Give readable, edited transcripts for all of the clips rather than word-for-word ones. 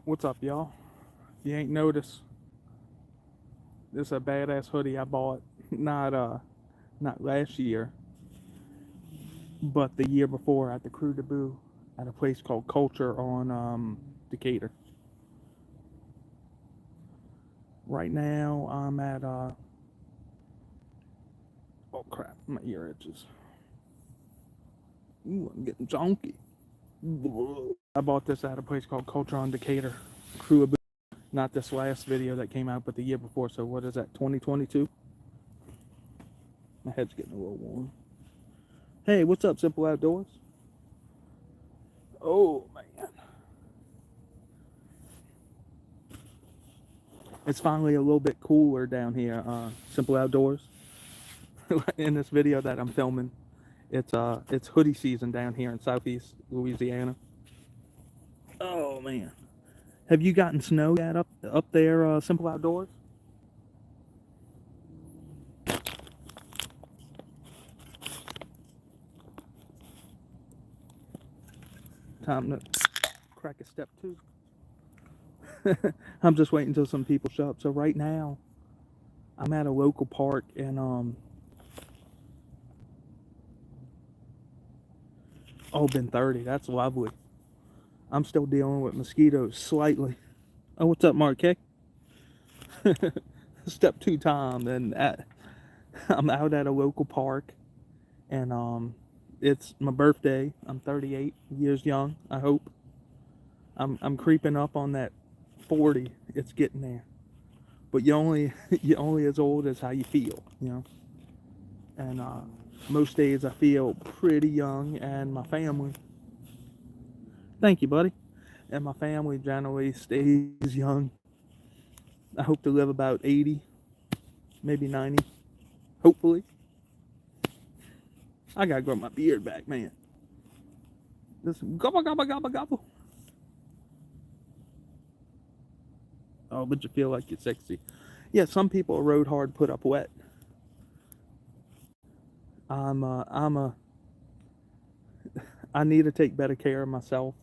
What's up, y'all? If you ain't noticed, this is a badass hoodie I bought not last year, but the year before at the Crew de Boo at a place called Culture on Decatur. Right now I'm at oh crap, my ear itches. Ooh, I'm getting chunky. I bought this at a place called Culture on Decatur. Crew of Boo. Not this last video that came out, but the year before. So what is that? 2022. My head's getting a little warm. Hey, what's up, Simple Outdoors? Oh man, it's finally a little bit cooler down here. Simple Outdoors. In this video that I'm filming, it's hoodie season down here in Southeast Louisiana. Oh man, have you gotten snow yet up there? Simple Outdoors. Time to crack a step two. I'm just waiting until some people show up. So right now, I'm at a local park and oh, been 30. That's lovely. I'm still dealing with mosquitoes slightly. Oh, what's up, Mark K? Step two time, and I'm out at a local park, and it's my birthday. I'm 38 years young. I hope. I'm creeping up on that 40. It's getting there, but you only as old as how you feel, you know. And most days I feel pretty young, and my family. Thank you, buddy. And my family generally stays young. I hope to live about 80, maybe 90, hopefully. I gotta grow my beard back, man. Just gobble, gobble, gobble, gobble. Oh, but you feel like you're 60. Yeah, some people rode hard, put up wet. I'm a, I need to take better care of myself.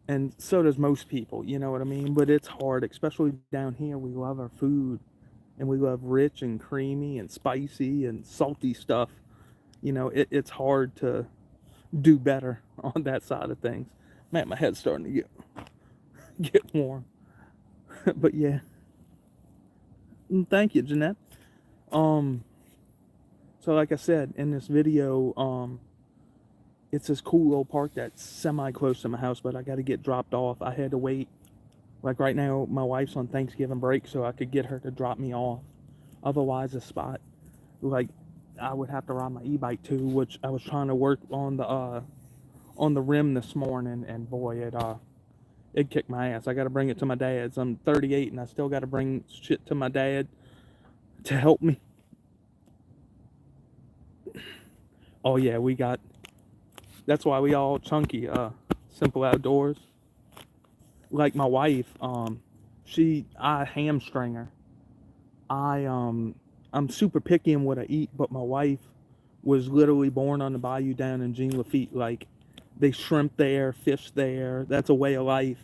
And so does most people, you know what I mean? But it's hard, especially down here. We love our food and we love rich and creamy and spicy and salty stuff. You know, it's hard to do better on that side of things. Man, my head's starting to get warm. But yeah, thank you, Jeanette. Um, so like I said in this video, it's this cool little park that's semi close to my house, but I got to get dropped off. I had to wait. Like right now, my wife's on Thanksgiving break, so I could get her to drop me off. Otherwise, the spot, like, I would have to ride my e-bike too, which I was trying to work on the rim this morning, and boy, it kicked my ass. I got to bring it to my dad's. I'm 38, and I still got to bring shit to my dad to help me. Oh yeah, we got. That's why we all chunky. Simple Outdoors. Like my wife, I hamstring her. I'm super picky in what I eat, but my wife was literally born on the bayou down in Jean Lafitte. Like, they shrimp there, fish there. That's a way of life.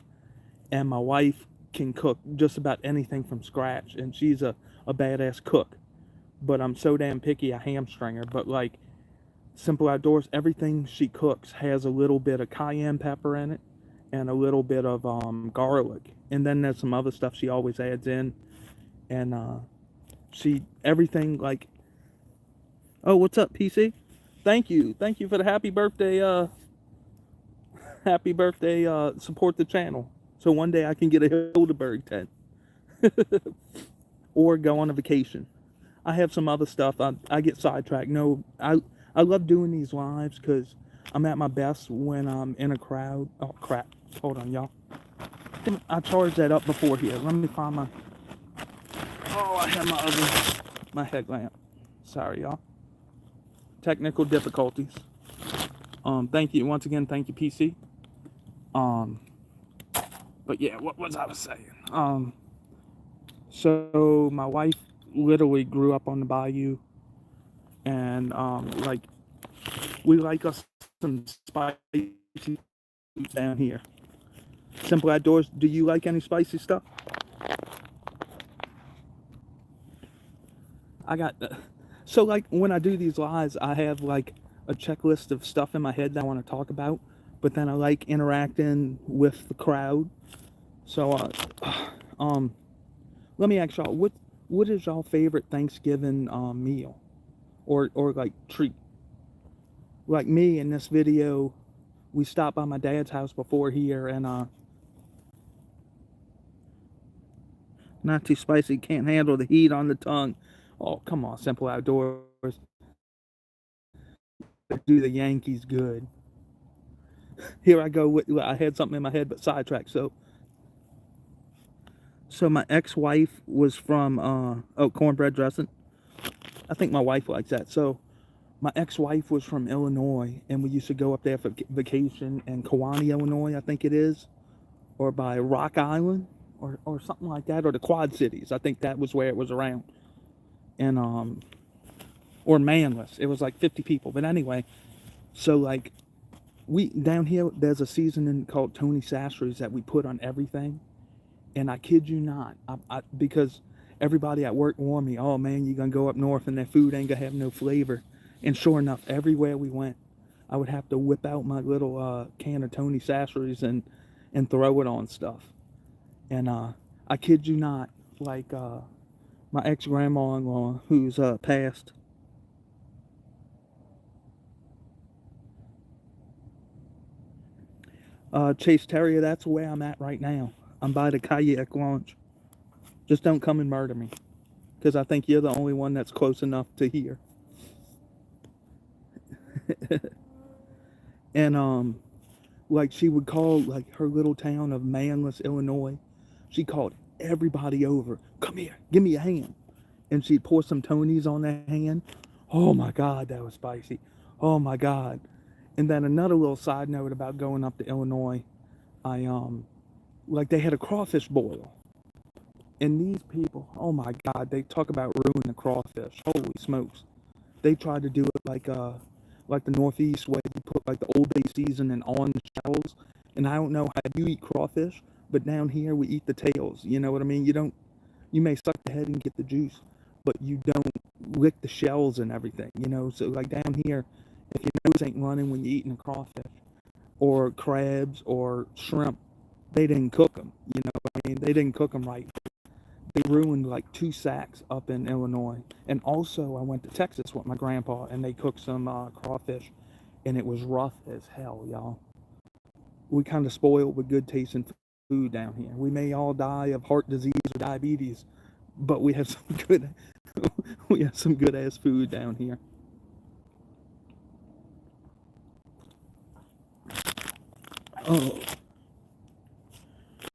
And my wife can cook just about anything from scratch, and she's a badass cook. But I'm so damn picky, I hamstring her. But like Simple Outdoors, everything she cooks has a little bit of cayenne pepper in it and a little bit of garlic, and then there's some other stuff she always adds in. And she everything like, oh, what's up, PC? Thank you for the happy birthday. Support the channel so one day I can get a Hildeberg tent or go on a vacation. I have some other stuff. I get sidetracked. No, I love doing these lives because I'm at my best when I'm in a crowd. Oh crap! Hold on, y'all. I charged that up before here. Let me find my. Oh, I have my headlamp. Sorry, y'all. Technical difficulties. Thank you once again. Thank you, PC. Um, but yeah, what was I saying? So my wife literally grew up on the bayou, and like, we like us some spicy food down here. Simple Outdoors, do you like any spicy stuff? I got so like when I do these lives, I have like a checklist of stuff in my head that I want to talk about, but then I like interacting with the crowd. So um let me ask y'all, what is y'all favorite Thanksgiving meal or like treat? Like me in this video, we stopped by my dad's house before here, and not too spicy, can't handle the heat on the tongue. Oh, come on, Simple Outdoors. Do the Yankees good. Here I go with, I had something in my head but sidetracked. So my ex-wife was from cornbread dressing. I think my wife likes that. So my ex-wife was from Illinois, and we used to go up there for vacation in Kewanee, Illinois, I think it is, or by Rock Island, or something like that, or the Quad Cities. I think that was where it was around, and or Manlius. It was like 50 people. But anyway, so like we down here, there's a seasoning called Tony Sachery's that we put on everything, and I kid you not, because everybody at work warned me, oh man, you're gonna go up north and that food ain't gonna have no flavor. And sure enough, everywhere we went, I would have to whip out my little can of Tony Sachery's and throw it on stuff. And I kid you not, like my ex grandma-in-law, who's passed, Chase Terrier, that's where I'm at right now. I'm by the kayak launch. Just don't come and murder me, because I think you're the only one that's close enough to hear. And like she would call like her little town of Manlius, Illinois. She called everybody over. Come here, give me a hand. And she'd pour some Tonys on that hand. Oh my God, that was spicy. Oh my God. And then another little side note about going up to Illinois, I like they had a crawfish boil. And these people, oh my God, they talk about ruining the crawfish. Holy smokes. They tried to do it like the Northeast way. You put like the Old Bay seasoning on the shells. And I don't know how you eat crawfish, but down here we eat the tails. You know what I mean? You may suck the head and get the juice, but you don't lick the shells and everything, you know? So like down here, if your nose ain't running when you're eating a crawfish or crabs or shrimp, they didn't cook them, you know? I mean, they didn't cook them right. They ruined like 2 sacks up in Illinois. And also I went to Texas with my grandpa, and they cooked some crawfish, and it was rough as hell, y'all. We kind of spoiled with good tasting food down here. We may all die of heart disease or diabetes, but we have some good we have some good ass food down here. Oh,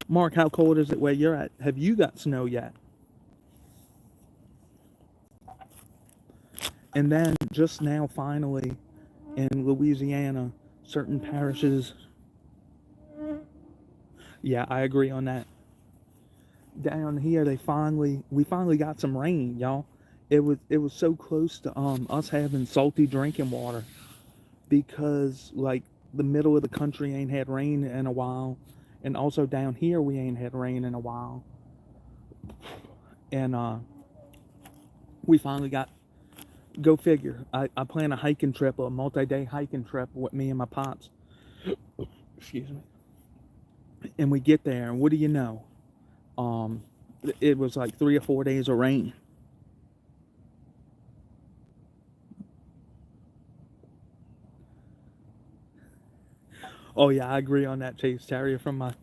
Mark, how cold is it where you're at? Have you got snow yet? And then just now, finally, in Louisiana, certain parishes. Yeah, I agree on that. Down here, we finally got some rain, y'all. It was so close to us having salty drinking water, because like the middle of the country ain't had rain in a while, and also down here we ain't had rain in a while, and we finally got. Go figure. I plan a hiking trip, a multi-day hiking trip with me and my pops. Excuse me. And we get there, and what do you know? Um, it was like 3 or 4 days of rain. Oh yeah, I agree on that, Chase Terrier. From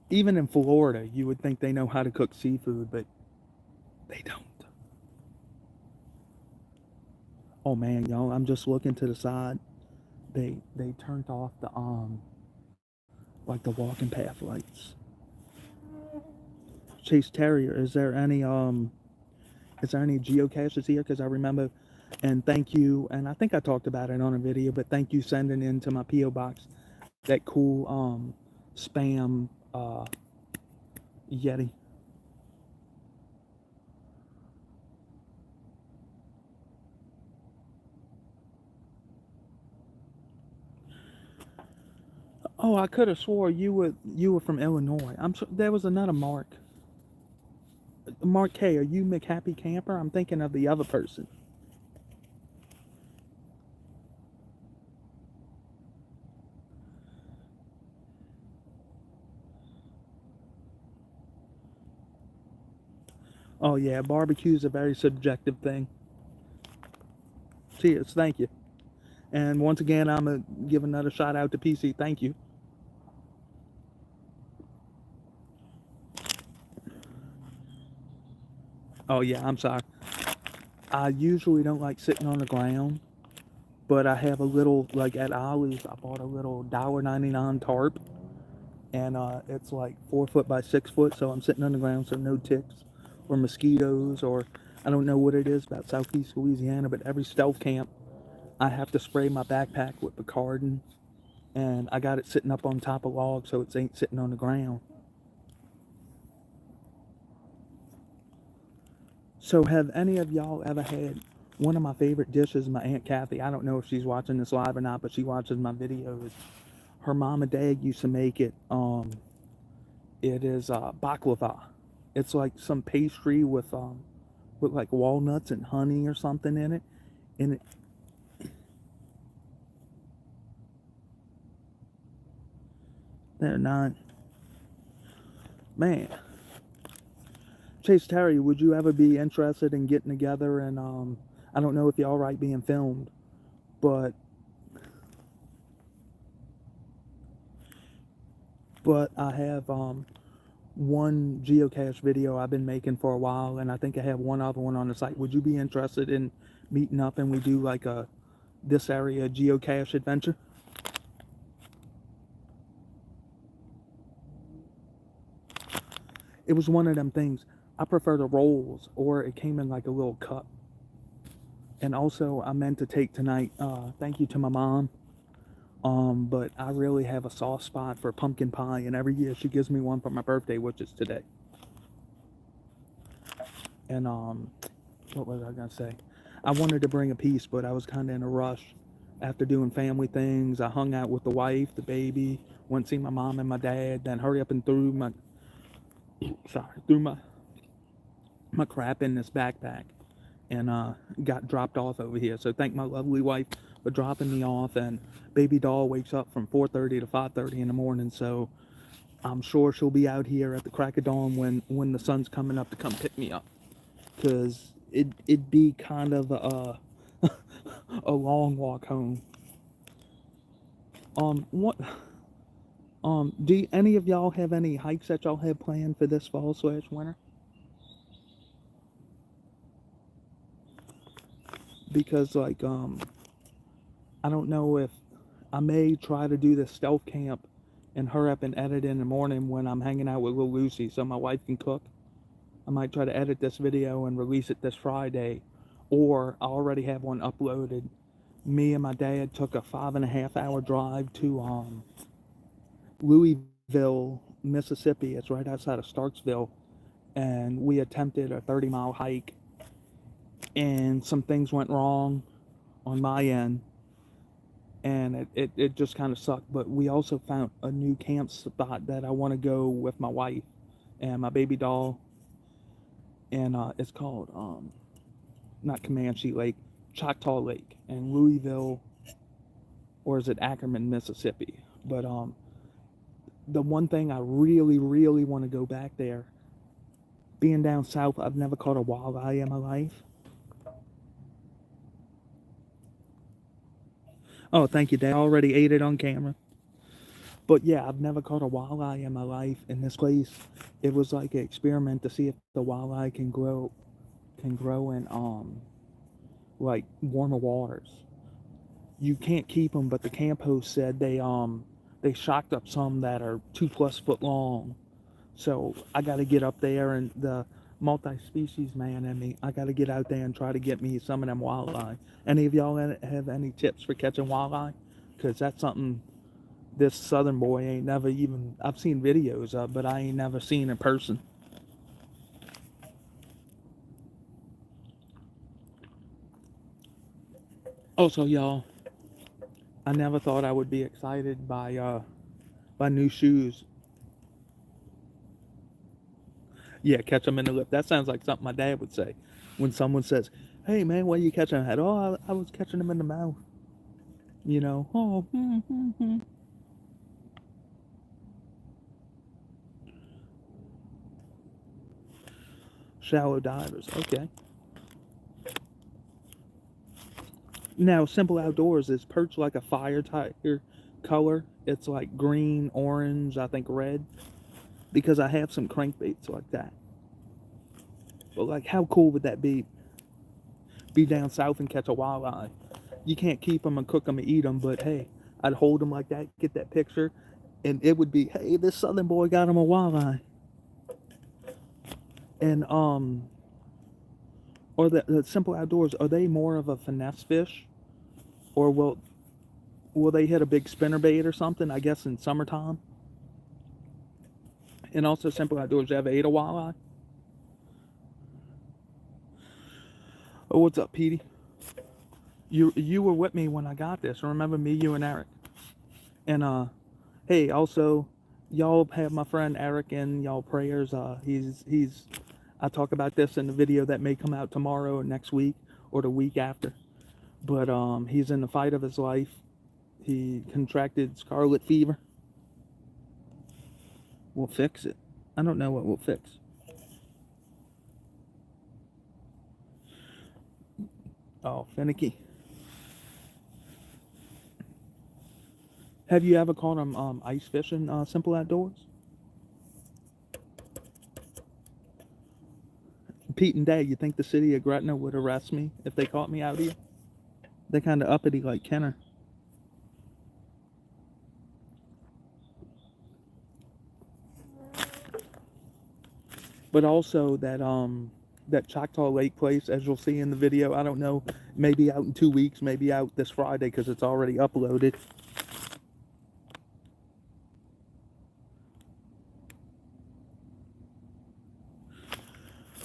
even in Florida, you would think they know how to cook seafood, but they don't. Oh man, y'all, I'm just looking to the side. They turned off the like the walking path lights. Chase Terrier, is there any geocaches here? Because I remember, and thank you, and I think I talked about it on a video, but thank you sending into my PO box that cool spam Yeti. Oh, I could have swore you were from Illinois. There was another Mark. Mark K. Are you McHappy Camper? I'm thinking of the other person. Oh yeah, barbecue is a very subjective thing. Cheers, thank you. And once again, I'm gonna give another shout out to PC. Thank you. Oh yeah, I'm sorry. I usually don't like sitting on the ground, but I have a little, like at Ollie's, I bought a little $1.99 tarp, and it's like 4 foot by 6 foot, so I'm sitting on the ground so no ticks or mosquitoes, or I don't know what it is about southeast Louisiana, but every stealth camp I have to spray my backpack with Bacardin, and I got it sitting up on top of logs so it ain't sitting on the ground. So have any of y'all ever had one of my favorite dishes? My Aunt Kathy, I don't know if she's watching this live or not, but she watches my videos. Her mom and dad used to make it. It is baklava. It's like some pastry with like walnuts and honey or something in it. And it, they're not, man. Chase Terry, would you ever be interested in getting together and I don't know if y'all right being filmed, but I have one geocache video I've been making for a while, and I think I have one other one on the site. Would you be interested in meeting up and we do like a this area geocache adventure? It was one of them things. I prefer the rolls, or it came in like a little cup. And also, I meant to take tonight. Thank you to my mom. But I really have a soft spot for pumpkin pie, and every year she gives me one for my birthday, which is today. And what was I gonna say? I wanted to bring a piece, but I was kind of in a rush after doing family things. I hung out with the wife, the baby, went to see my mom and my dad, then hurry up and threw my crap in this backpack and got dropped off over here. So thank my lovely wife for dropping me off. And baby doll wakes up from 4:30 to 5:30 in the morning, so I'm sure she'll be out here at the crack of dawn when the sun's coming up to come pick me up. Cause it'd be kind of a long walk home. What do any of y'all have any hikes that y'all have planned for this fall/winter? Because like I don't know if I may try to do this stealth camp and hurry up and edit in the morning when I'm hanging out with little Lucy so my wife can cook. I might try to edit this video and release it this Friday, or I already have one uploaded. Me and my dad took a 5.5 hour drive to Louisville, Mississippi. It's right outside of Starksville, and we attempted a 30-mile hike, and some things went wrong on my end, and it just kind of sucked. But we also found a new camp spot that I want to go with my wife and my baby doll, and it's called not Comanche Lake, Choctaw Lake in Louisville, or is it Ackerman, Mississippi? But the one thing I really, really want to go back there, being down south, I've never caught a walleye in my life. Oh, thank you, Dad. I already ate it on camera. But yeah, I've never caught a walleye in my life. In this place, it was like an experiment to see if the walleye can grow in like warmer waters. You can't keep them, but the camp host said they shocked up some that are 2+ foot long. So I got to get up there, and the multi-species man in me, I got to get out there and try to get me some of them walleye. Any of y'all have any tips for catching walleye? Because that's something this southern boy ain't never even, I've seen videos of, but I ain't never seen in person. Also, y'all, I never thought I would be excited by buy new shoes. Yeah, catch them in the lip. That sounds like something my dad would say when someone says, "Hey man, why are you catching a head?" Oh, I was catching them in the mouth. You know. Oh. Shallow divers. Okay. Now, Simple Outdoors is perched like a fire tiger color. It's like green, orange, I think red, because I have some crankbaits like that. But like, how cool would that be? Be down south and catch a walleye. You can't keep them and cook them and eat them, but hey, I'd hold them like that, get that picture, and it would be, hey, this southern boy got him a walleye. And or the Simple Outdoors, are they more of a finesse fish, or will they hit a big spinnerbait or something? I guess in summertime. And also Simple Outdoors, you ever ate a walleye? Oh, what's up, Petey? You were with me when I got this. Remember me, you, and Eric. And hey, also, y'all have my friend Eric in y'all prayers. He's I talk about this in the video that may come out tomorrow or next week or the week after. But he's in the fight of his life. He contracted scarlet fever. We'll fix it. I don't know what we'll fix. Oh, finicky. Have you ever caught him ice fishing, Simple Outdoors? Pete and Dad, you think the city of Gretna would arrest me if they caught me out here? They kind of uppity like Kenner. But also that Choctaw Lake place, as you'll see in the video, I don't know, maybe out in 2 weeks, maybe out this Friday because it's already uploaded.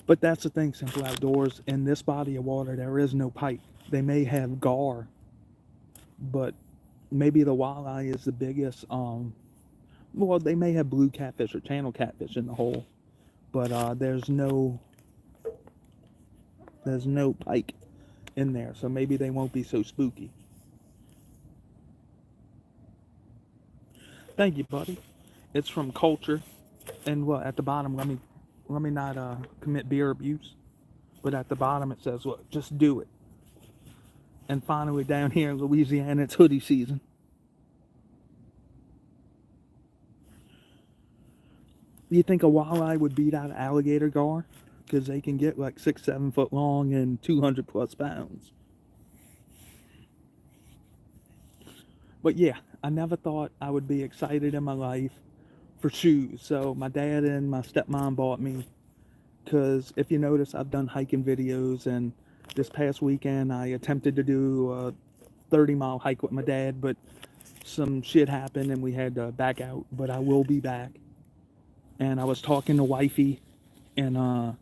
But that's the thing, Simple Outdoors, in this body of water, there is no pike. They may have gar, but maybe the walleye is the biggest. Well, they may have blue catfish or channel catfish in the hole, but there's no pike in there, so maybe they won't be so spooky. Thank you, buddy. It's from Culture, and well, at the bottom, let me not commit beer abuse, but at the bottom it says, "Look, just do it." And finally, down here in Louisiana, it's hoodie season. You think a walleye would beat out alligator gar? Because they can get like 6-7 foot long and 200 plus pounds. But yeah, I never thought I would be excited in my life for shoes. So my dad and my stepmom bought me, because if you notice, I've done hiking videos, and this past weekend I attempted to do a 30-mile hike with my dad, but some shit happened and we had to back out. But I will be back. And I was talking to wifey, and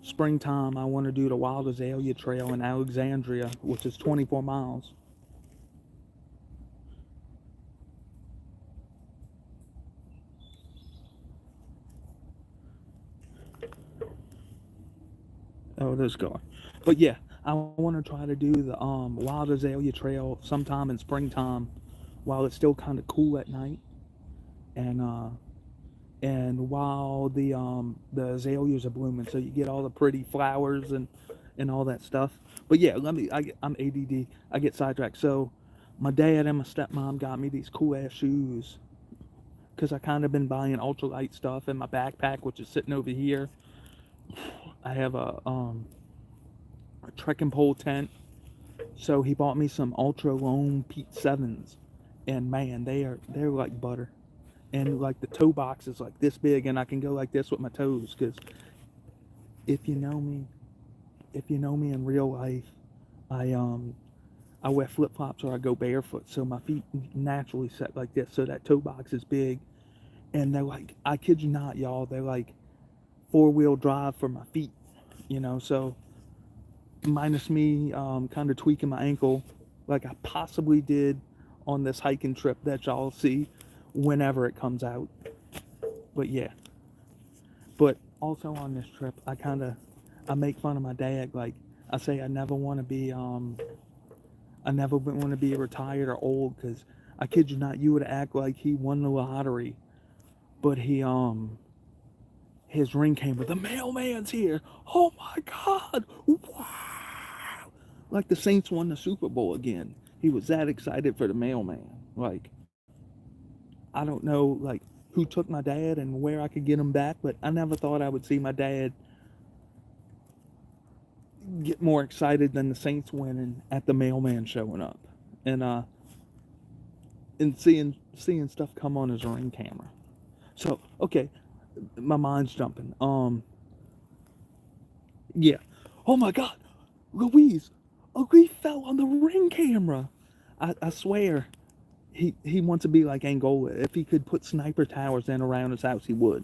springtime I want to do the Wild Azalea Trail in Alexandria, which is 24 miles. Oh, this guy. But yeah, I want to try to do the Wild Azalea Trail sometime in springtime, while it's still kind of cool at night, and while the azaleas are blooming, so you get all the pretty flowers and all that stuff. But yeah, I'm ADD. I get sidetracked. So my dad and my stepmom got me these cool ass shoes, because I kind of been buying ultralight stuff in my backpack, which is sitting over here. I have a trekking pole tent, so he bought me some Ultra Loam Pete 7s, and man, they're like butter. And like the toe box is like this big, and I can go like this with my toes, because if you know me in real life, I wear flip-flops or I go barefoot, so my feet naturally set like this, so that toe box is big. And they're like, I kid you not, y'all, they're like 4-wheel drive for my feet, so minus me kind of tweaking my ankle like I possibly did on this hiking trip that y'all see, whenever it comes out. But yeah. But also on this trip, I make fun of my dad. Like, I say I never want to be retired or old, because I kid you not, you would act like he won the lottery, but his ring came with, the mailman's here. Oh my God! Wow! Like the Saints won the Super Bowl again. He was that excited for the mailman. Like, I don't know, like, who took my dad and where I could get him back, but I never thought I would see my dad get more excited than the Saints winning at the mailman showing up, and seeing stuff come on his ring camera. So okay, my mind's jumping. Yeah. Oh my God, Louise fell on the ring camera. I swear, he wants to be like Angola. If he could put sniper towers in around his house, he would.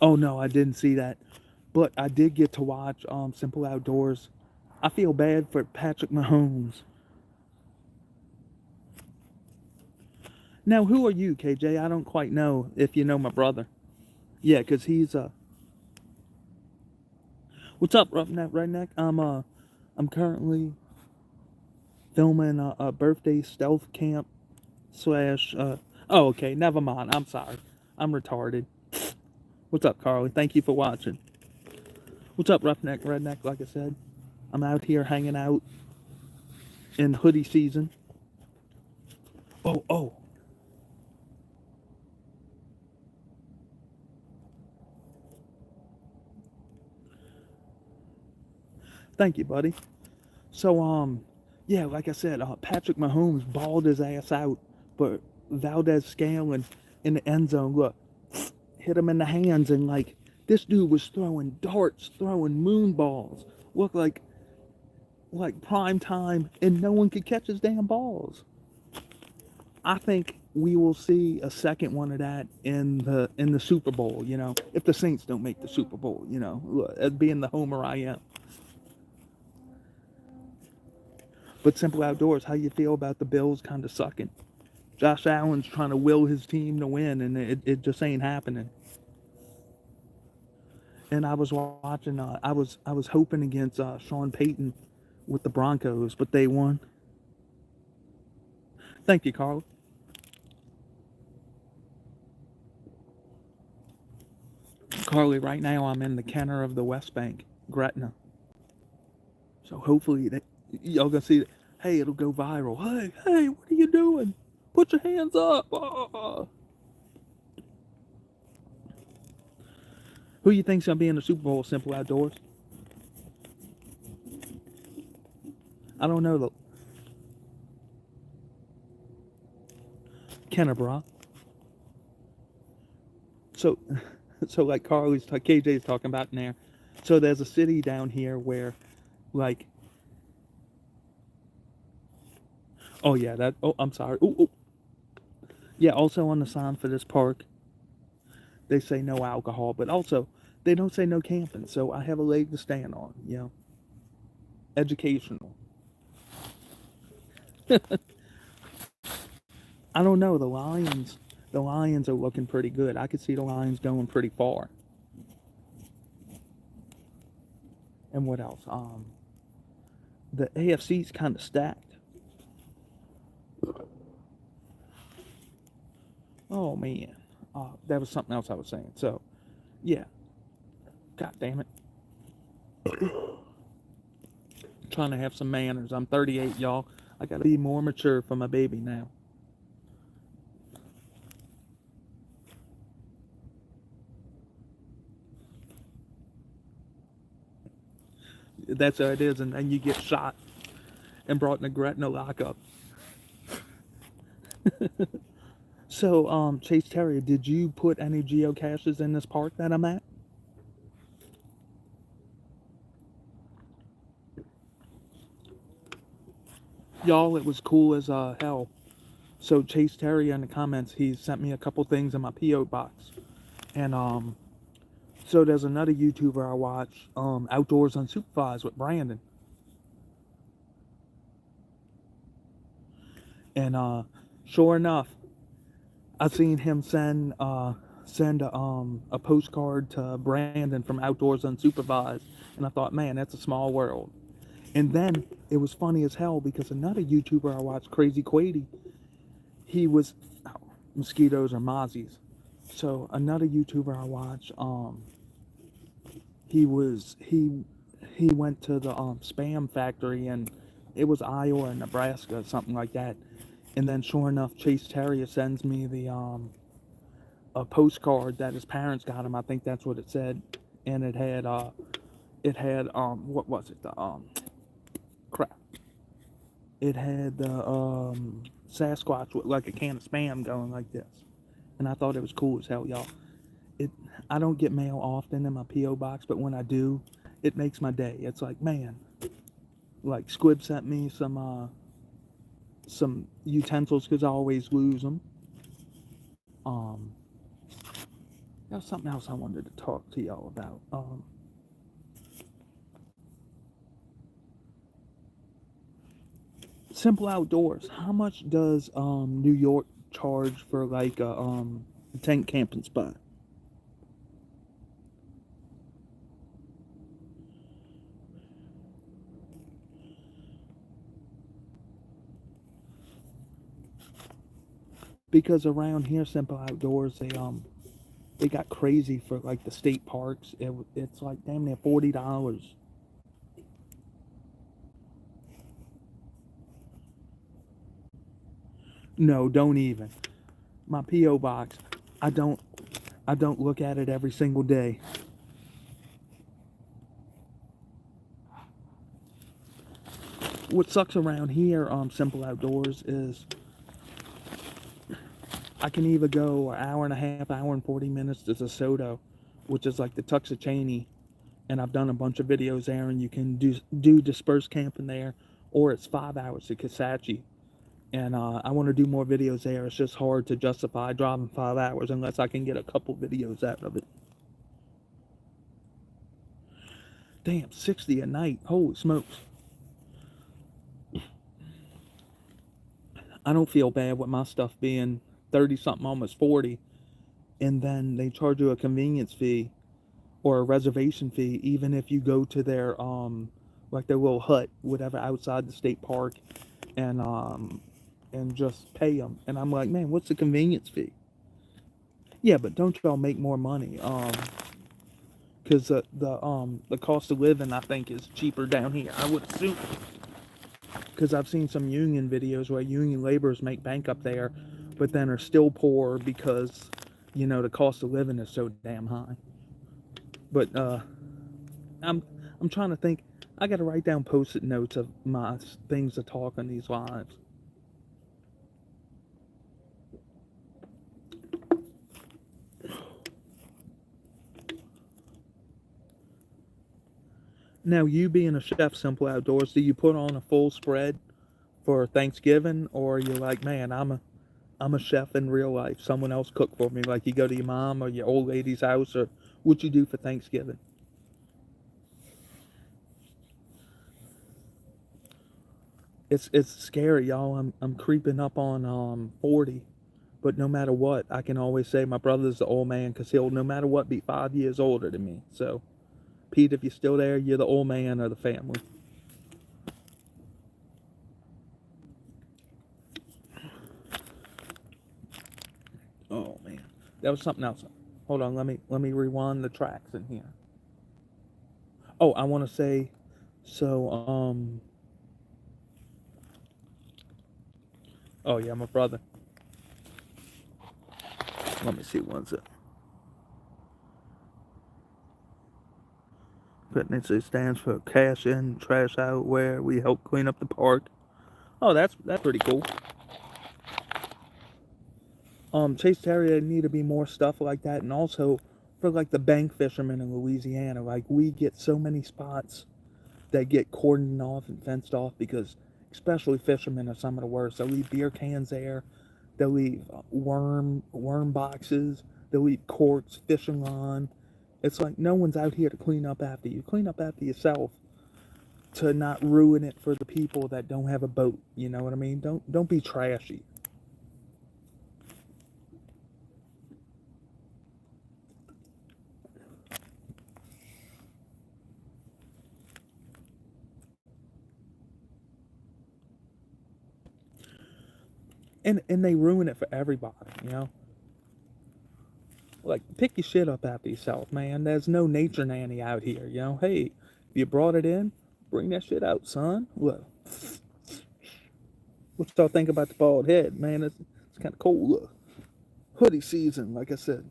Oh no, I didn't see that, but I did get to watch Simple Outdoors. I feel bad for Patrick Mahomes. Now, who are you, KJ? I don't quite know if you know my brother. Yeah, cause he's What's up, Roughneck Redneck? I'm currently filming a birthday stealth camp slash. Oh, okay, never mind. I'm sorry. I'm retarded. What's up, Carly? Thank you for watching. What's up, Roughneck Redneck? Like I said, I'm out here hanging out in hoodie season. Oh. Thank you, buddy. So, yeah, like I said, Patrick Mahomes balled his ass out, but Valdez-Scantling in the end zone, look, hit him in the hands, and like, this dude was throwing darts, throwing moon balls, looked like prime time, and no one could catch his damn balls. I think we will see a second one of that in the Super Bowl. You know, if the Saints don't make the Super Bowl, you know, look, being the homer I am. But Simple Outdoors, how you feel about the Bills kind of sucking? Josh Allen's trying to will his team to win, and it just ain't happening. And I was watching. I was hoping against Sean Payton with the Broncos, but they won. Thank you, Carl. Carly, right now I'm in the Kenner of the West Bank, Gretna. So hopefully y'all gonna see it. Hey, it'll go viral. Hey, what are you doing? Put your hands up. Who you think's gonna be in the Super Bowl? Simple Outdoors. I don't know though. Kennebraw. So, like KJ's talking about in there. So there's a city down here where, like, oh yeah, that. Oh, I'm sorry. Oh. Yeah. Also on the sign for this park, they say no alcohol, but also they don't say no camping. So I have a leg to stand on. You know, educational. I don't know. The Lions are looking pretty good. I could see the Lions going pretty far. And what else? The AFC's kind of stacked. Oh man, that was something else I was saying. So, yeah. God damn it. Trying to have some manners. I'm 38, y'all. I gotta be more mature for my baby now. That's how it is, and then you get shot and brought in a Gretna lockup. So, Chase Terrier, did you put any geocaches in this park that I'm at? Y'all, it was cool as hell. So Chase Terrier in the comments, he sent me a couple things in my PO box, and so there's another YouTuber I watch, Outdoors Unsupervised with Brandon. And sure enough, I seen him send a postcard to Brandon from Outdoors Unsupervised, and I thought, man, that's a small world. And then it was funny as hell because another YouTuber I watched, Crazy Quady, he was mosquitoes or mozzies. So another YouTuber I watch, he went to the spam factory, and it was Iowa or Nebraska, something like that. And then sure enough, Chase Terrier sends me the a postcard that his parents got him. I think that's what it said, and it had what was it, the crap, it had the Sasquatch with like a can of spam going like this, and I thought it was cool as hell, y'all. It I don't get mail often in my PO box, but when I do, it makes my day. It's like, man, like Squib sent me some utensils because I always lose them. Um, There's something else I wanted to talk to y'all about. Simple Outdoors. How much does New York charge for like a tent camping spot? Because around here, Simple Outdoors, they got crazy for like the state parks. It's like damn near $40. No, don't even. My PO box. I don't I don't look at it every single day. What sucks around here, Simple Outdoors, is I can either go an hour and a half, hour and 40 minutes to DeSoto, which is like the Tuxachanie, and I've done a bunch of videos there, and you can do dispersed camping there, or it's 5 hours to Kisatchie. And I want to do more videos there. It's just hard to justify driving 5 hours unless I can get a couple videos out of it. Damn, 60 a night. Holy smokes. I don't feel bad with my stuff being 30 something, almost 40, and then they charge you a convenience fee or a reservation fee even if you go to their like their little hut, whatever, outside the state park, and just pay them. And I'm like, man, what's the convenience fee? Yeah, but don't y'all make more money? Because the cost of living, I think, is cheaper down here, I would assume. Because I've seen some union videos where union laborers make bank up there, but then are still poor because, the cost of living is so damn high. But I'm I'm trying to think. I got to write down post-it notes of my things to talk on these lives. Now, you being a chef, Simple Outdoors, do you put on a full spread for Thanksgiving, or are you like, man, I'm a chef in real life. Someone else cook for me. Like you go to your mom or your old lady's house, or what you do for Thanksgiving? It's scary, y'all. I'm creeping up on 40, but no matter what, I can always say my brother's the old man because he'll no matter what be 5 years older than me. So, Pete, if you're still there, you're the old man of the family. Oh man, that was something else. Hold on, let me rewind the tracks in here. Oh, I want to say, so oh yeah, my brother. Let me see, what's it? It stands for Cash In, Trash Out, where we help clean up the park. Oh, that's pretty cool. Chase Terrier need to be more stuff like that, and also for like the bank fishermen in Louisiana, like we get so many spots that get cordoned off and fenced off because, especially fishermen, are some of the worst. They'll leave beer cans there. They'll leave worm boxes. They'll leave corks, fishing line. It's like no one's out here to clean up after you. Clean up after yourself. to not ruin it for the people that don't have a boat. You know what I mean? Don't be trashy. And they ruin it for everybody, you know? Like, pick your shit up after yourself, man. There's no nature nanny out here, you know? Hey, if you brought it in, bring that shit out, son. Look, what y'all think about the bald head, man? It's kind of cold. Look, hoodie season, like I said.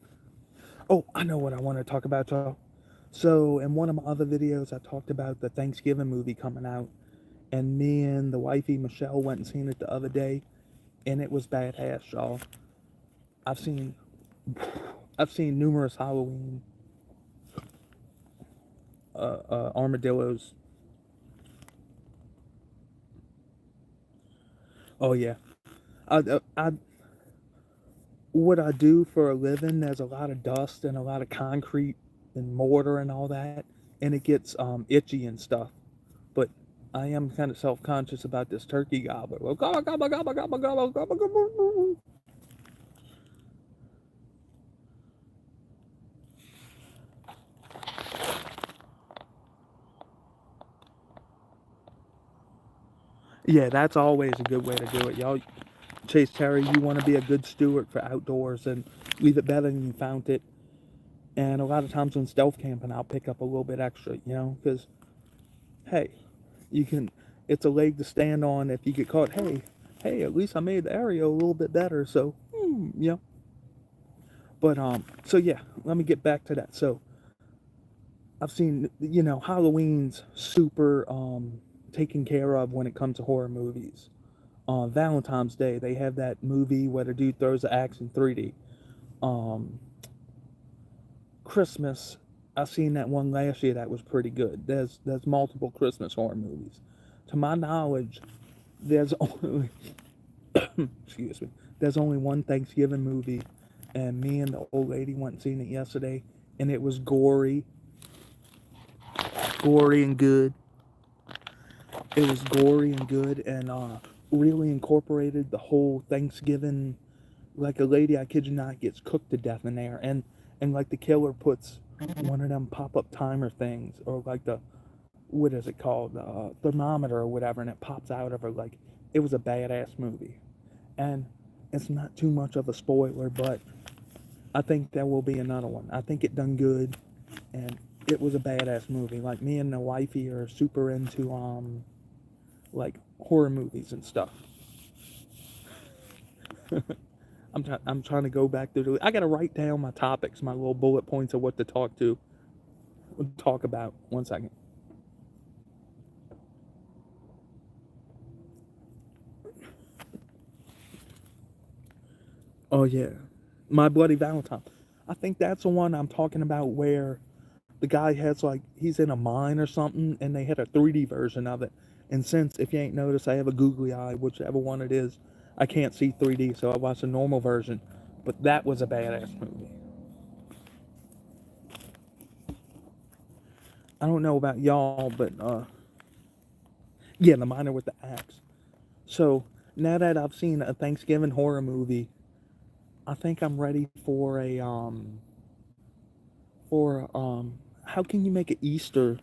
Oh, I know what I want to talk about, y'all. So, in one of my other videos, I talked about the Thanksgiving movie coming out, and me and the wifey Michelle went and seen it the other day, and it was badass, y'all. I've seen, I've seen numerous Halloween armadillos. Oh yeah, I what I do for a living. There's a lot of dust and a lot of concrete and mortar and all that, and it gets itchy and stuff. But I am kind of self-conscious about this turkey gobbler. Well, gobble, gobble, gobble, gobble, gobble, gobble, gobble. Yeah, that's always a good way to do it, y'all. Chase Terry, you want to be a good steward for outdoors and leave it better than you found it. And a lot of times when stealth camping, I'll pick up a little bit extra, you know, because hey, you can. It's a leg to stand on if you get caught. Hey, at least I made the area a little bit better. So, you know. But so yeah, let me get back to that. So I've seen, you know, Halloween's super taken care of when it comes to horror movies. On Valentine's Day, they have that movie where the dude throws the axe in 3D. Um, Christmas, I seen that one last year that was pretty good. There's multiple Christmas horror movies. To my knowledge, there's only excuse me. There's only one Thanksgiving movie, and me and the old lady went and seen it yesterday, and it was gory and good. It was gory and good, and really incorporated the whole Thanksgiving. Like a lady, I kid you not, gets cooked to death in there, and like the killer puts one of them pop up timer things, or like the what is it called, thermometer or whatever, and it pops out of her. Like it was a badass movie, and it's not too much of a spoiler, but I think there will be another one. I think it done good, and it was a badass movie. Like me and the wifey are super into like horror movies and stuff. I'm trying to go back through. I gotta write down my topics, my little bullet points of what to talk about. 1 second. Oh yeah, My Bloody Valentine. I think that's the one I'm talking about where the guy has like he's in a mine or something, and they had a 3D version of it. And since if you ain't noticed, I have a googly eye, whichever one it is. I can't see 3D, so I watched a normal version. But that was a badass movie. I don't know about y'all, but yeah, the miner with the axe. So now that I've seen a Thanksgiving horror movie, I think I'm ready for how can you make a Easter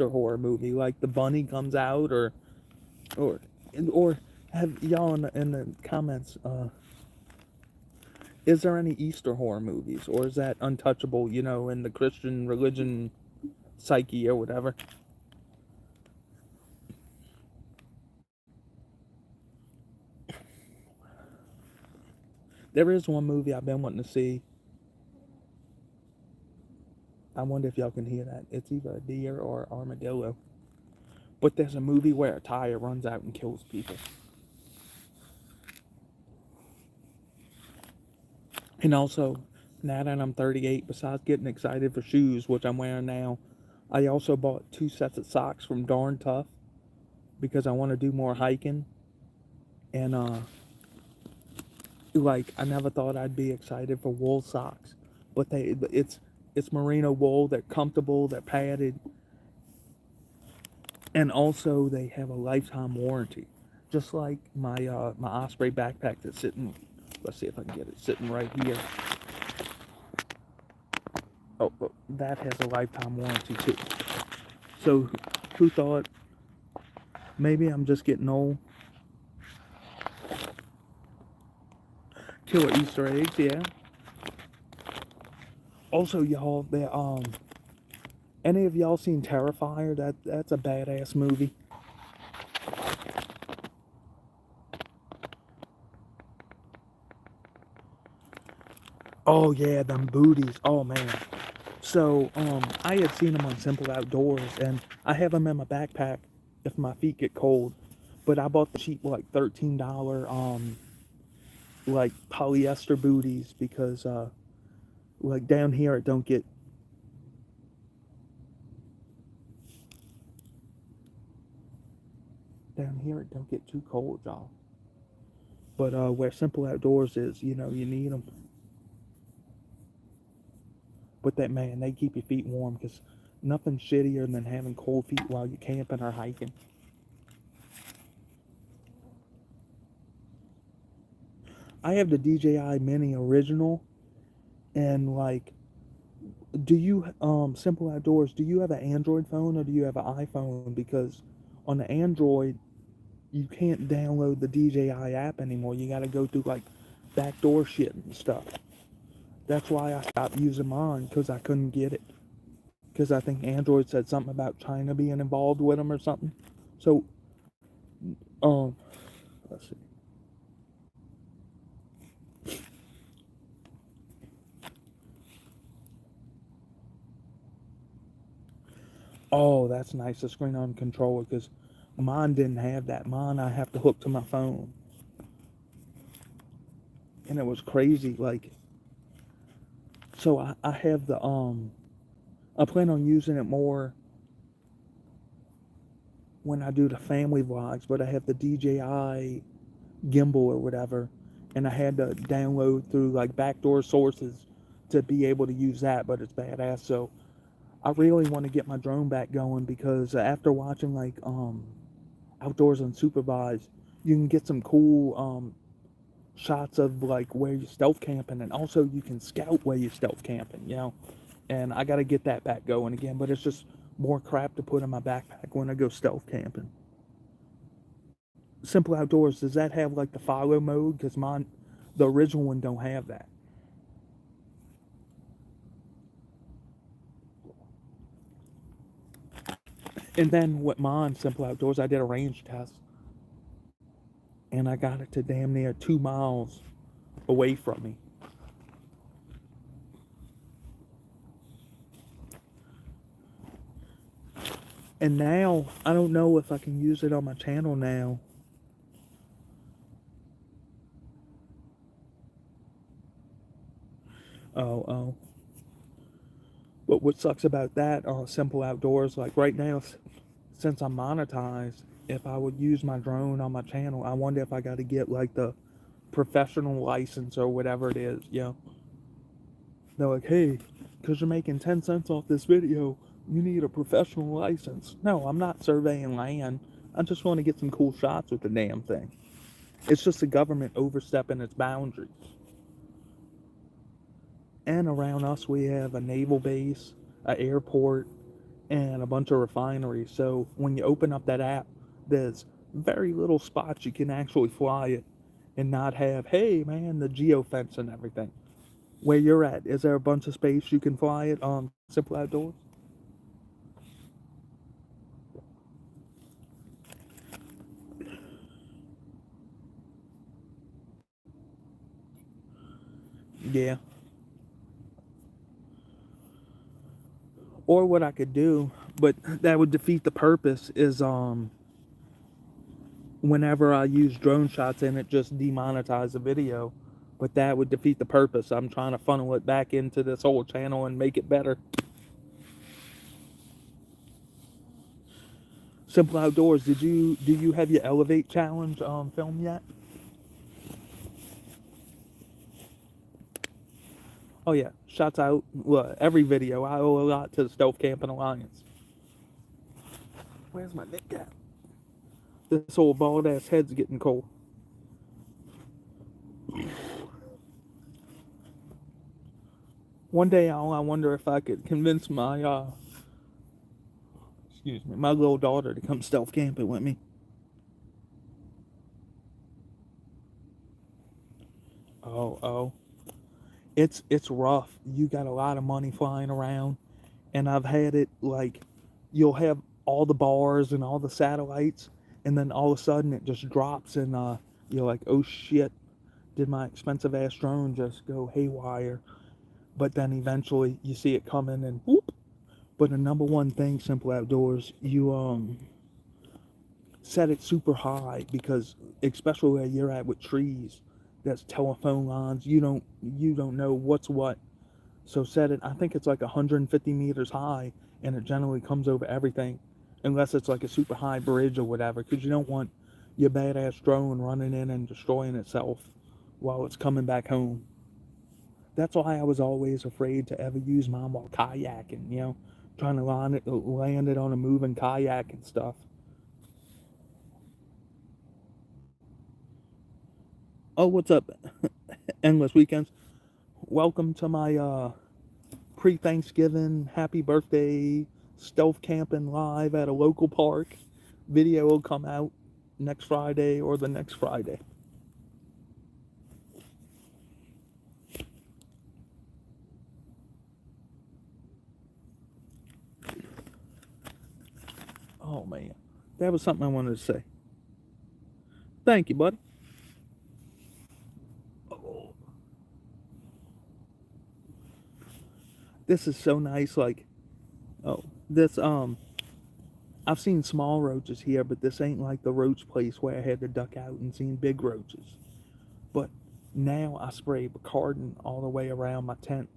horror movie, like the bunny comes out, or or have y'all in the comments, is there any Easter horror movies, or is that untouchable, you know, in the Christian religion psyche or whatever? There is one movie I've been wanting to see. I wonder if y'all can hear that. It's either a deer or armadillo. But there's a movie where a tire runs out and kills people. And also, now that I'm 38, besides getting excited for shoes, which I'm wearing now, I also bought 2 sets of socks from Darn Tough because I want to do more hiking. And like I never thought I'd be excited for wool socks, but it's merino wool. They're comfortable. They're padded, And also they have a lifetime warranty, just like my Osprey backpack that's sitting. Let's see if I can get it sitting right here. Oh, that has a lifetime warranty too. So who thought maybe I'm just getting old? Killer Easter eggs, yeah. Also, y'all, any of y'all seen Terrifier? That's a badass movie. Oh yeah, them booties. Oh man. So I had seen them on Simple Outdoors, and I have them in my backpack if my feet get cold. But I bought the cheap like $13 like polyester booties because like down here it don't get too cold, y'all. But where Simple Outdoors is, you need them. But that man, they keep your feet warm because nothing shittier than having cold feet while you're camping or hiking. I have the DJI Mini original, and like, do you Simple Outdoors? Do you have an Android phone or do you have an iPhone? Because on the Android, you can't download the DJI app anymore. You got to go through like backdoor shit and stuff. That's why I stopped using mine because I couldn't get it. Because I think Android said something about China being involved with them or something. So, um, let's see. Oh, that's nice. The screen on controller because mine didn't have that. Mine I have to hook to my phone, and it was crazy. Like, so I have the I plan on using it more when I do the family vlogs, but I have the DJI gimbal or whatever, and I had to download through like backdoor sources to be able to use that, but it's badass. So I really want to get my drone back going because after watching like Outdoors Unsupervised, you can get some cool shots of like where you're stealth camping, and also you can scout where you're stealth camping. And I got to get that back going again, but it's just more crap to put in my backpack when I go stealth camping. Simple Outdoors, does that have like the follow mode? Because mine, the original one, don't have that. And then with mine, Simple Outdoors, I did a range test, and I got it to damn near 2 miles away from me. And now I don't know if I can use it on my channel now. Oh. But what sucks about that, Simple Outdoors, like right now, since I'm monetized, if I would use my drone on my channel, I wonder if I got to get like the professional license or whatever it is. They're like, hey, because you're making 10 cents off this video, you need a professional license. No, I'm not surveying land. I just want to get some cool shots with the damn thing. It's just the government overstepping its boundaries. And around us, we have a naval base, an airport, and a bunch of refineries. So when you open up that app, there's very little spots you can actually fly it and not have, hey man, the geofence and everything. Where you're at, is there a bunch of space you can fly it on Simple Outdoors? Yeah. Or what I could do, but that would defeat the purpose, is whenever I use drone shots in it, just demonetize the video. But that would defeat the purpose. I'm trying to funnel it back into this whole channel and make it better. Simple Outdoors, do you have your Elevate challenge film yet? Oh yeah, shots out. Well, every video I owe a lot to the Stealth Camping Alliance. Where's my neck at? This old bald ass head's getting cold. One day I wonder if I could convince my my little daughter to come stealth camping with me. Oh, it's rough. You got a lot of money flying around, and I've had it like you'll have all the bars and all the satellites, and then all of a sudden it just drops, and you're like, oh shit, did my expensive ass drone just go haywire? But then eventually you see it coming and whoop. But the number one thing, Simple Outdoors, you set it super high because especially where you're at with trees, that's telephone lines. You don't know what's what. So set it. I think it's like 150 meters high, and it generally comes over everything, unless it's like a super high bridge or whatever. Because you don't want your badass drone running in and destroying itself while it's coming back home. That's why I was always afraid to ever use mine while kayaking. Trying to land it on a moving kayak and stuff. Oh, what's up, Endless Weekends? Welcome to my pre-Thanksgiving happy birthday stealth camping live at a local park. Video will come out next Friday or the next Friday. Oh man, that was something I wanted to say. Thank you, buddy. Oh, this is so nice. Like, oh, this I've seen small roaches here, but this ain't like the roach place where I had to duck out and seen big roaches. But now I spray Bacardin all the way around my tent,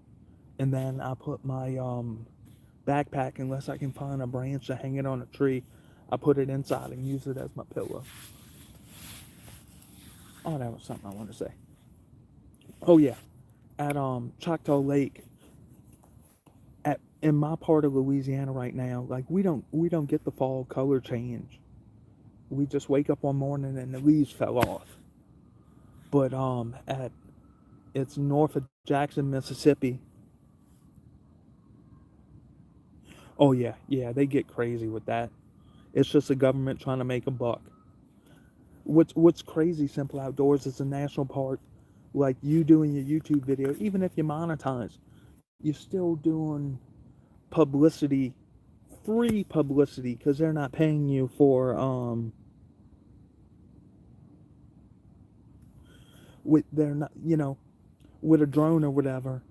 and then I put my backpack, unless I can find a branch to hang it on a tree, I put it inside and use it as my pillow. Oh, that was something I wanted to say. Oh yeah, at Choctaw Lake, at in my part of Louisiana right now, like we don't get the fall color change. We just wake up one morning and the leaves fell off. But at it's north of Jackson, Mississippi. Oh yeah, they get crazy with that. It's just the government trying to make a buck. What's crazy, Simple Outdoors, is a national park. Like you doing your YouTube video, even if you monetize, you're still doing publicity, free publicity, because they're not paying you for with they're not with a drone or whatever.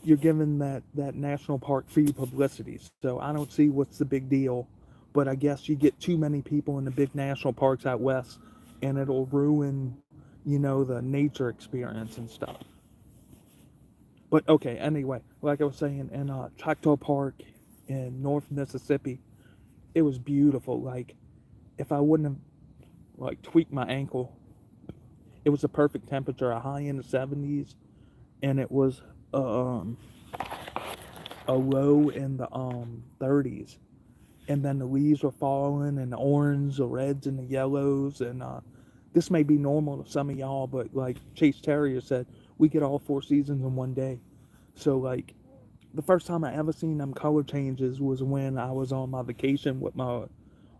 You're giving that national park free publicity. So I don't see what's the big deal. But I guess you get too many people in the big national parks out west, and it'll ruin, the nature experience and stuff. But okay, anyway, like I was saying, in Choctaw Park in North Mississippi, it was beautiful. Like if I wouldn't have like tweaked my ankle, it was a perfect temperature, a high in the 70s, and it was um a low in the 30s. And then the leaves were falling, and the orange, the reds, and the yellows. And this may be normal to some of y'all, but like Chase Terrier said, we get all four seasons in one day. So like the first time I ever seen them color changes was when I was on my vacation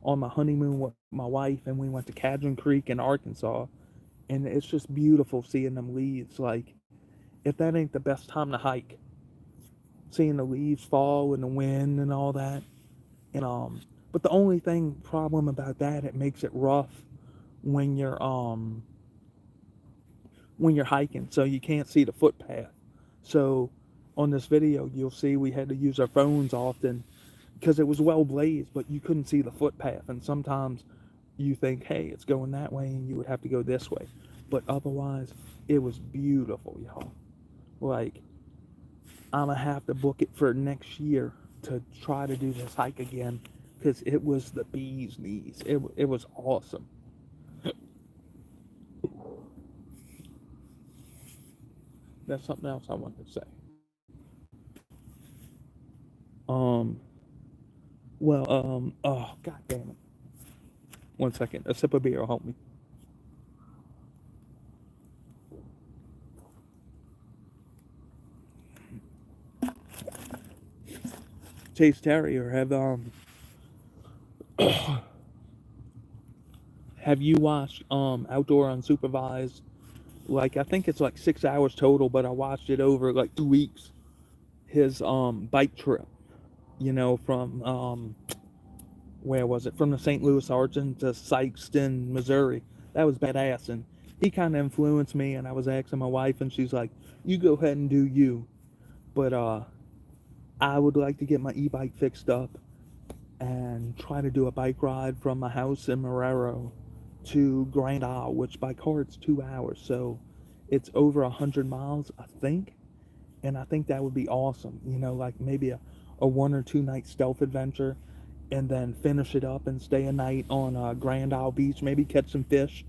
on my honeymoon with my wife, and we went to Cadron Creek in Arkansas, and it's just beautiful seeing them leaves. Like if that ain't the best time to hike, seeing the leaves fall and the wind and all that. And but the only problem about that, it makes it rough when you're hiking, so you can't see the footpath. So on this video, you'll see we had to use our phones often because it was well blazed, but you couldn't see the footpath. And sometimes you think, hey, it's going that way, and you would have to go this way. But otherwise, it was beautiful, y'all. Like, I'm gonna have to book it for next year to try to do this hike again, because it was the bee's knees. It was awesome. That's something else I wanted to say. Um, well, oh god damn it. One second. A sip of beer will help me. Chase Terrier, have you watched Outdoor Unsupervised? Like, I think it's like 6 hours total, but I watched it over like 2 weeks. His bike trip, from where was it? From the St. Louis Arch to Sikeston, Missouri. That was badass, and he kind of influenced me. And I was asking my wife, and she's like, "You go ahead and do you," but I would like to get my e-bike fixed up and try to do a bike ride from my house in Marrero to Grand Isle, which by car it's 2 hours, so it's over 100 miles, I think. And I think that would be awesome. Like maybe a 1 or 2 night stealth adventure, and then finish it up and stay a night on Grand Isle Beach, maybe catch some fish,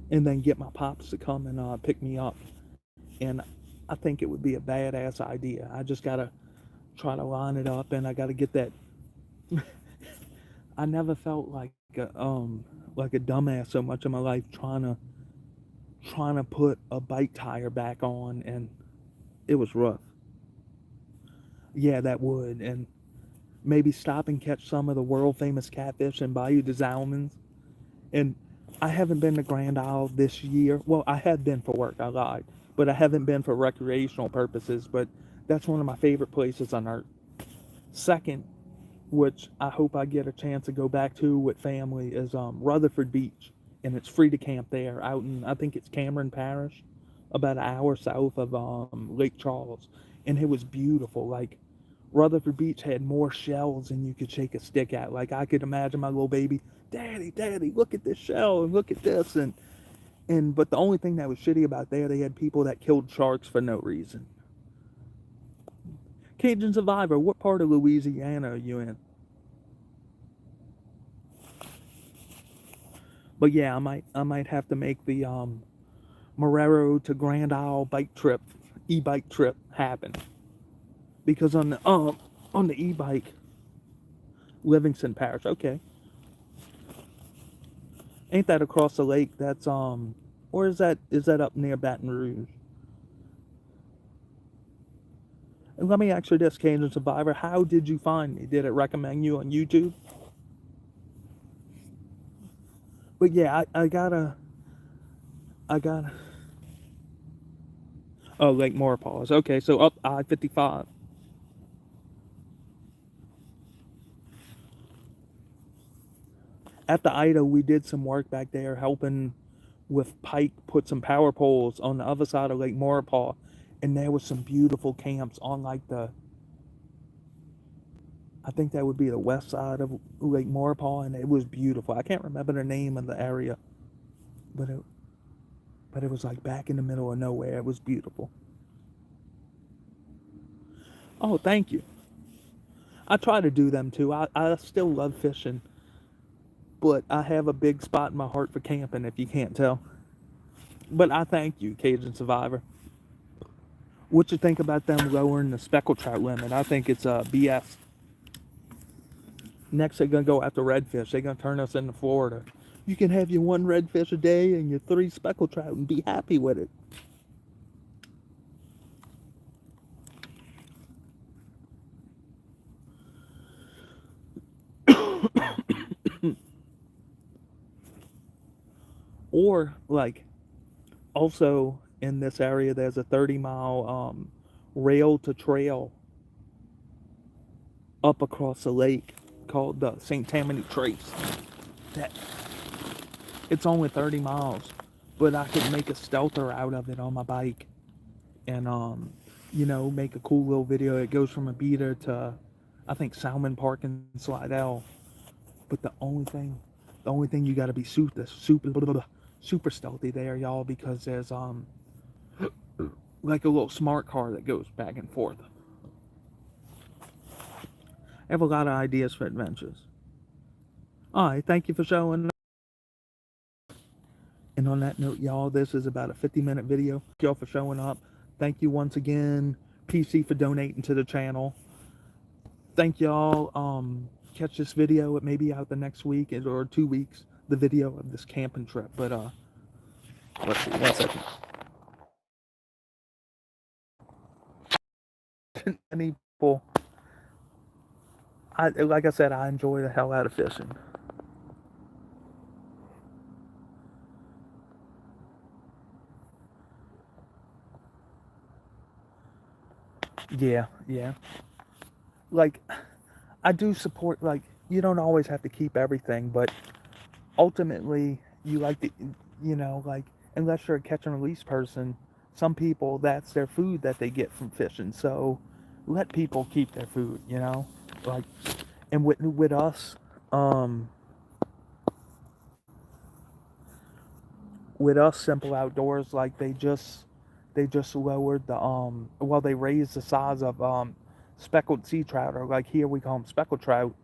and then get my pops to come and pick me up. And I think it would be a badass idea. I just gotta try to line it up, and I gotta get that. I never felt like a dumbass so much in my life trying to put a bike tire back on, and it was rough. Yeah, that would. And maybe stop and catch some of the world famous catfish in Bayou des Allemands. And I haven't been to Grand Isle this year. Well, I had been for work, I lied. But I haven't been for recreational purposes. But that's one of my favorite places on earth. Second, which I hope I get a chance to go back to with family, is Rutherford Beach. And it's free to camp there out in, I think it's Cameron Parish, about an hour south of Lake Charles. And it was beautiful. Like, Rutherford Beach had more shells than you could shake a stick at. Like, I could imagine my little baby, Daddy, look at this shell and look at this. But the only thing that was shitty about there, they had people that killed sharks for no reason. Cajun Survivor, what part of Louisiana are you in? But yeah, I might have to make the Marrero to Grand Isle e-bike trip happen. Because on the e-bike, Livingston Parish, okay. Ain't that across the lake? That's or is that up near Baton Rouge? And let me ask you this, Cajun Survivor, how did you find me? Did it recommend you on YouTube? But yeah, I gotta. Oh, Lake Maurepas. Okay, so up I-55. At the Ida, we did some work back there helping with Pike put some power poles on the other side of Lake Maurepas, and there was some beautiful camps on like I think that would be the west side of Lake Maurepas, and it was beautiful. I can't remember the name of the area, but it was like back in the middle of nowhere. It was beautiful. Oh, thank you. I try to do them too. I still love fishing, but I have a big spot in my heart for camping, if you can't tell. But I thank you, Cajun Survivor. What you think about them lowering the speckled trout limit? I think it's BS. Next, they're gonna go after redfish. They're gonna turn us into Florida. You can have your 1 redfish a day and your 3 speckled trout and be happy with it. Or like, also in this area, there's a 30-mile rail to trail up across the lake called the St. Tammany Trace. That it's only 30 miles, but I could make a stealther out of it on my bike, and make a cool little video. It goes from Abita to, I think, Salmon Park and Slidell. But the only thing you got to be super stealthy there, y'all, because there's like a little smart car that goes back and forth. I have a lot of ideas for adventures. Alright, thank you for showing up. And on that note, y'all, this is about a 50-minute video. Thank y'all for showing up. Thank you once again, PC, for donating to the channel. Thank y'all. Catch this video. It may be out the next week or 2 weeks. the video of this camping trip. But let's see, 1 second. Many people, like I said, I enjoy the hell out of fishing. Yeah, yeah. Like, I do support, like, you don't always have to keep everything, but ultimately, you like to, like, unless you're a catch and release person, some people, that's their food that they get from fishing. So let people keep their food, like, and with us, um, with us Simple Outdoors, like they just lowered the well, they raised the size of speckled sea trout, or like here we call them speckled trout.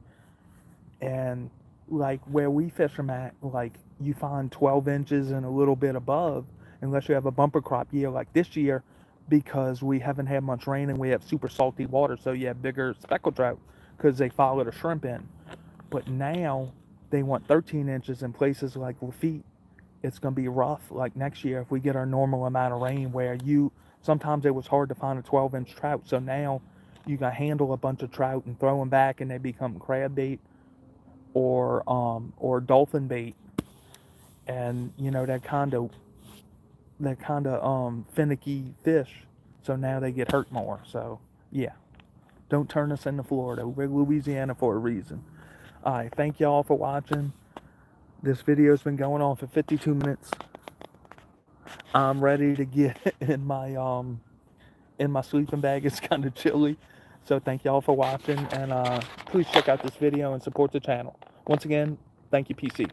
And like where we fish them at, like you find 12 inches and a little bit above, unless you have a bumper crop year like this year, because we haven't had much rain and we have super salty water, so you have bigger speckled trout because they follow the shrimp in. But now they want 13 inches in places like Lafitte. It's going to be rough like next year if we get our normal amount of rain, where sometimes it was hard to find a 12-inch trout, so now you can handle a bunch of trout and throw them back and they become crab bait or dolphin bait. And that kind of finicky fish, so now they get hurt more. So yeah, don't turn us into Florida. We're Louisiana for a reason. All right, thank y'all for watching. This video's been going on for 52 minutes. I'm ready to get in my sleeping bag. It's kind of chilly. So thank y'all for watching, and please check out this video and support the channel. Once again, thank you, PC.